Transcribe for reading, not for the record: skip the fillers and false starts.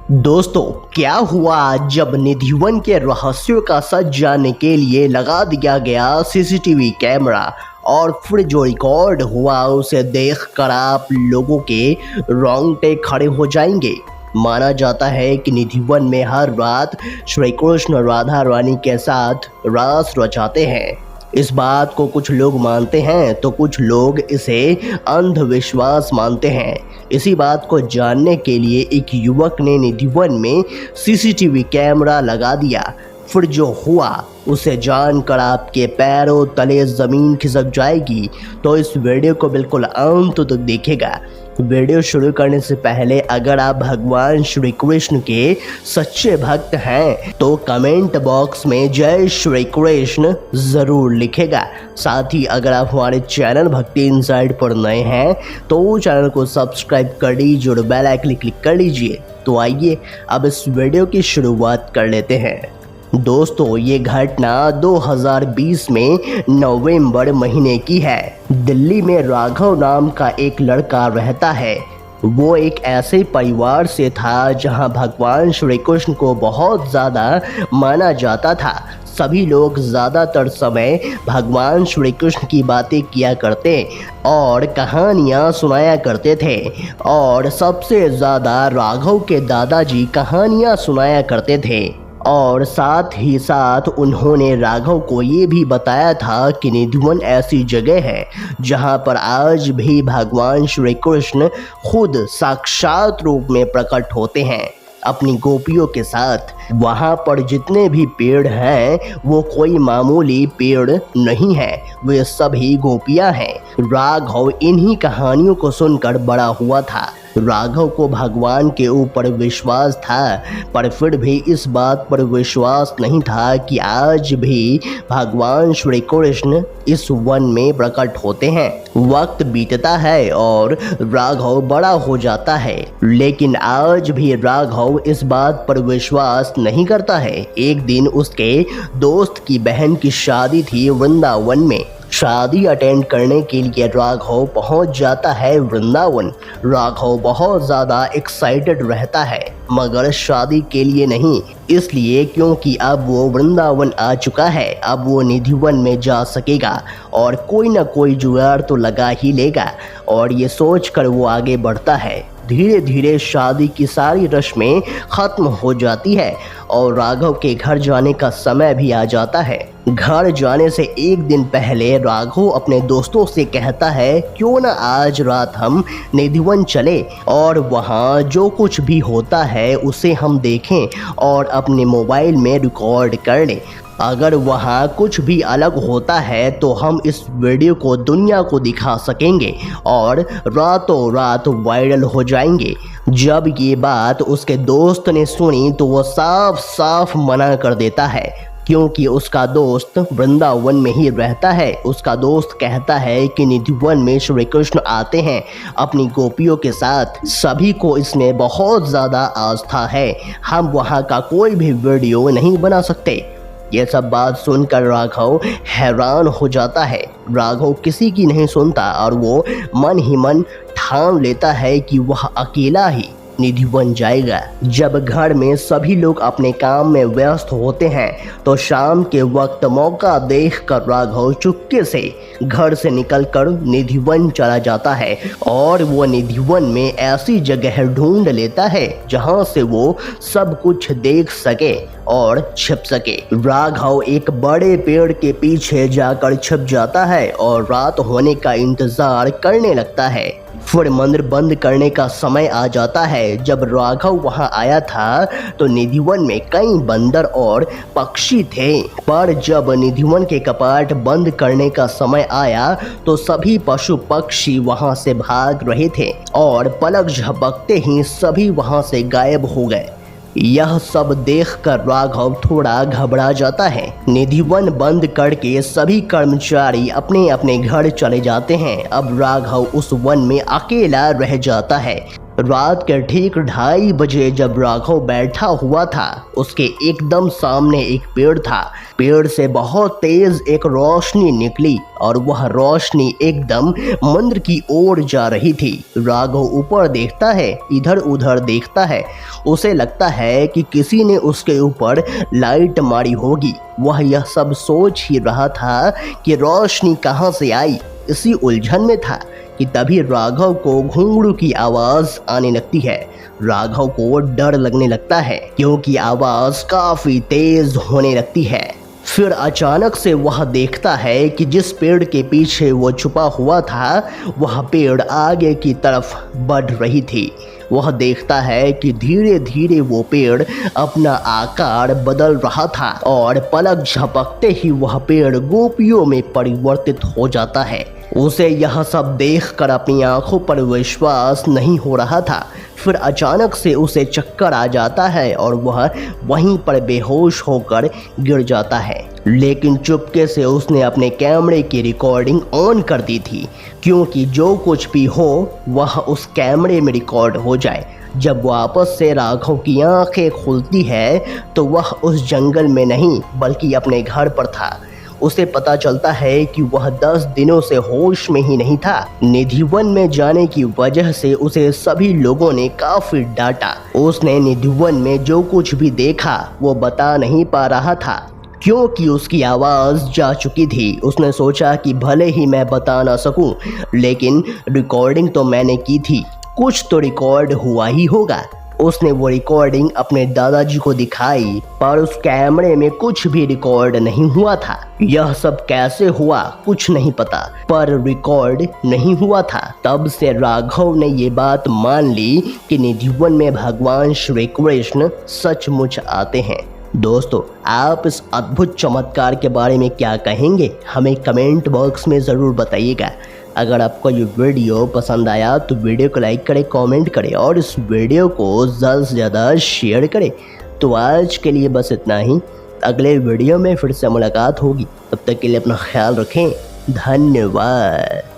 दोस्तों, क्या हुआ जब निधिवन के रहस्यों का सच जानने के लिए लगा दिया गया सीसीटीवी कैमरा और फिर जो रिकॉर्ड हुआ उसे देखकर आप लोगों के रोंगटे खड़े हो जाएंगे। माना जाता है कि निधिवन में हर रात श्री कृष्ण राधा रानी के साथ रास रचाते हैं। इस बात को कुछ लोग मानते हैं तो कुछ लोग इसे अंधविश्वास मानते हैं। इसी बात को जानने के लिए एक युवक ने निधिवन में सीसीटीवी कैमरा लगा दिया। फिर जो हुआ उसे जानकर आपके पैरों तले ज़मीन खिसक जाएगी। तो इस वीडियो को बिल्कुल अंत तक देखिएगा। वीडियो शुरू करने से पहले अगर आप भगवान श्री कृष्ण के सच्चे भक्त हैं तो कमेंट बॉक्स में जय श्री कृष्ण ज़रूर लिखेगा। साथ ही अगर आप हमारे चैनल भक्ति इनसाइड पर नए हैं तो चैनल को सब्सक्राइब कर लीजिए और बेल आइकन क्लिक कर लीजिए। तो आइए अब इस वीडियो की शुरुआत कर लेते हैं। दोस्तों, ये घटना 2020 में नवंबर महीने की है। दिल्ली में राघव नाम का एक लड़का रहता है। वो एक ऐसे परिवार से था जहां भगवान श्री कृष्ण को बहुत ज़्यादा माना जाता था। सभी लोग ज़्यादातर समय भगवान श्री कृष्ण की बातें किया करते और कहानियाँ सुनाया करते थे और सबसे ज़्यादा राघव के दादाजी कहानियाँ सुनाया करते थे। और साथ ही साथ उन्होंने राघव को ये भी बताया था कि निधिवन ऐसी जगह है जहाँ पर आज भी भगवान श्री कृष्ण खुद साक्षात रूप में प्रकट होते हैं अपनी गोपियों के साथ। वहाँ पर जितने भी पेड़ हैं वो कोई मामूली पेड़ नहीं है, वे सभी गोपियाँ हैं। राघव इन्हीं कहानियों को सुनकर बड़ा हुआ था। राघव को भगवान के ऊपर विश्वास था, पर फिर भी इस बात पर विश्वास नहीं था कि आज भी भगवान श्री कृष्ण इस वन में प्रकट होते हैं। वक्त बीतता है और राघव बड़ा हो जाता है, लेकिन आज भी राघव इस बात पर विश्वास नहीं करता है। एक दिन उसके दोस्त की बहन की शादी थी वृंदावन में। शादी अटेंड करने के लिए राघव पहुंच जाता है वृंदावन। राघव बहुत ज़्यादा एक्साइटेड रहता है, मगर शादी के लिए नहीं, इसलिए क्योंकि अब वो वृंदावन आ चुका है। अब वो निधिवन में जा सकेगा और कोई ना कोई जुगाड़ तो लगा ही लेगा, और ये सोचकर वो आगे बढ़ता है। धीरे धीरे शादी की सारी रस्में खत्म हो जाती है और राघव के घर जाने का समय भी आ जाता है। घर जाने से एक दिन पहले राघव अपने दोस्तों से कहता है, क्यों ना आज रात हम निधिवन चले और वहाँ जो कुछ भी होता है उसे हम देखें और अपने मोबाइल में रिकॉर्ड कर लें। अगर वहाँ कुछ भी अलग होता है तो हम इस वीडियो को दुनिया को दिखा सकेंगे और रातों रात वायरल हो जाएंगे। जब ये बात उसके दोस्त ने सुनी तो वो साफ साफ मना कर देता है, क्योंकि उसका दोस्त वृंदावन में ही रहता है। उसका दोस्त कहता है कि निधिवन में श्री कृष्ण आते हैं अपनी गोपियों के साथ, सभी को इसमें बहुत ज़्यादा आस्था है, हम वहाँ का कोई भी वीडियो नहीं बना सकते। ये सब बात सुनकर राघव हैरान हो जाता है। राघव किसी की नहीं सुनता और वो मन ही मन ठान लेता है कि वह अकेला ही निधिवन जाएगा। जब घर में सभी लोग अपने काम में व्यस्त होते हैं तो शाम के वक्त मौका देखकर राघव चुपके से घर से निकलकर निधिवन चला जाता है और वो निधिवन में ऐसी जगह ढूंढ लेता है जहां से वो सब कुछ देख सके और छिप सके। राघव एक बड़े पेड़ के पीछे जाकर छिप जाता है और रात होने का इंतजार करने लगता है। फिर मंदिर बंद करने का समय आ जाता है। जब राघव वहां आया था तो निधिवन में कई बंदर और पक्षी थे, पर जब निधिवन के कपाट बंद करने का समय आया तो सभी पशु पक्षी वहां से भाग रहे थे और पलक झपकते ही सभी वहां से गायब हो गए। यह सब देखकर राघव थोड़ा घबरा जाता है। निधिवन बंद करके सभी कर्मचारी अपने अपने घर चले जाते हैं। अब राघव उस वन में अकेला रह जाता है। रात के ठीक 2:30 बजे जब राघव बैठा हुआ था, उसके एकदम सामने एक पेड़ था। पेड़ से बहुत तेज एक रोशनी निकली और वह रोशनी एकदम मंदिर की ओर जा रही थी। राघव ऊपर देखता है, इधर उधर देखता है। उसे लगता है कि किसी ने उसके ऊपर लाइट मारी होगी। वह यह सब सोच ही रहा था कि रोशनी कहाँ से आई। इसी उलझन में था कि तभी राघव को घुंघरू की आवाज आने लगती है। राघव को डर लगने लगता है क्योंकि आवाज काफी तेज होने लगती है। फिर अचानक से वह देखता है कि जिस पेड़ के पीछे वो छुपा हुआ था, वह पेड़ आगे की तरफ बढ़ रही थी। वह देखता है कि धीरे धीरे वो पेड़ अपना आकार बदल रहा था और पलक झपकते ही वह पेड़ गोपियों में परिवर्तित हो जाता है। उसे यह सब देखकर अपनी आंखों पर विश्वास नहीं हो रहा था। फिर अचानक से उसे चक्कर आ जाता है और वह वहीं पर बेहोश होकर गिर जाता है। लेकिन चुपके से उसने अपने कैमरे की रिकॉर्डिंग ऑन कर दी थी, क्योंकि जो कुछ भी हो वह उस कैमरे में रिकॉर्ड हो जाए। जब वापस से राघव की आंखें खुलती है तो वह उस जंगल में नहीं बल्कि अपने घर पर था। उसे पता चलता है कि वह 10 दिनों से होश में ही नहीं था। निधिवन में जाने की वजह से उसे सभी लोगों ने काफी डांटा। उसने निधिवन में जो कुछ भी देखा वो बता नहीं पा रहा था, क्योंकि उसकी आवाज़ जा चुकी थी। उसने सोचा कि भले ही मैं बता ना सकूं, लेकिन रिकॉर्डिंग तो मैंने की थी, कुछ तो रिकॉर्ड हुआ ही होगा। उसने वो रिकॉर्डिंग अपने दादाजी को दिखाई, पर उस कैमरे में कुछ भी रिकॉर्ड नहीं हुआ था। यह सब कैसे हुआ कुछ नहीं पता, पर रिकॉर्ड नहीं हुआ था। तब से राघव ने ये बात मान ली कि निधिवन में भगवान श्री कृष्ण सचमुच आते हैं। दोस्तों, आप इस अद्भुत चमत्कार के बारे में क्या कहेंगे, हमें कमेंट बॉक्स में ज़रूर बताइएगा। अगर आपको ये वीडियो पसंद आया तो वीडियो को लाइक करें, कमेंट करें और इस वीडियो को ज़्यादा से ज़्यादा शेयर करें। तो आज के लिए बस इतना ही। अगले वीडियो में फिर से मुलाकात होगी। तब तक के लिए अपना ख्याल रखें। धन्यवाद।